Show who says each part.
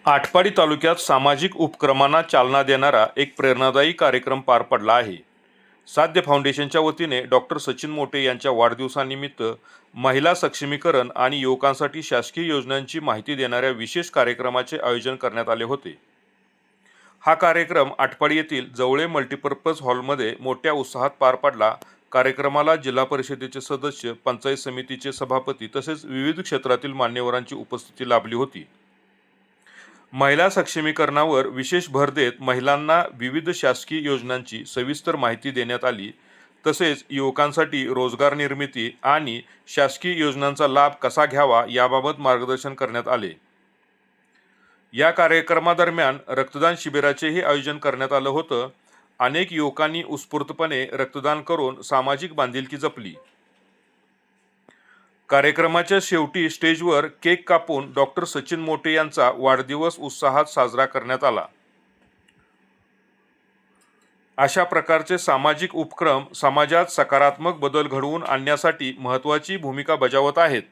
Speaker 1: आटपाडी तालुक्यात सामाजिक उपक्रमांना चालना देणारा एक प्रेरणादायी कार्यक्रम पार पडला आहे. साध्य फाउंडेशनच्या वतीने डॉक्टर सचिन मोटे यांच्या वाढदिवसानिमित्त महिला सक्षमीकरण आणि युवकांसाठी शासकीय योजनांची माहिती देणाऱ्या विशेष कार्यक्रमाचे आयोजन करण्यात आले होते. हा कार्यक्रम आटपाडी येथील जवळे मल्टीपर्पज हॉलमध्ये मोठ्या उत्साहात पार पडला. कार्यक्रमाला जिल्हा परिषदेचे सदस्य, पंचायत समितीचे सभापती तसेच विविध क्षेत्रातील मान्यवरांची उपस्थिती लाभली होती. महिला सक्षमीकरणावर विशेष भर देत महिलांना विविध शासकीय योजनांची सविस्तर माहिती देण्यात आली. तसेच युवकांसाठी रोजगार निर्मिती आणि शासकीय योजनांचा लाभ कसा घ्यावा याबाबत मार्गदर्शन करण्यात आले. या कार्यक्रमादरम्यान रक्तदान शिबिराचेही आयोजन करण्यात आलं होतं. अनेक युवकांनी उत्स्फूर्तपणे रक्तदान करून सामाजिक बांधिलकी जपली. कार्यक्रमाच्या शेवटी स्टेजवर केक कापून डॉक्टर सचिन मोटे यांचा वाढदिवस उत्साहात साजरा करण्यात आला. अशा प्रकारचे सामाजिक उपक्रम समाजात सकारात्मक बदल घडवून आणण्यासाठी महत्त्वाची भूमिका बजावत आहेत.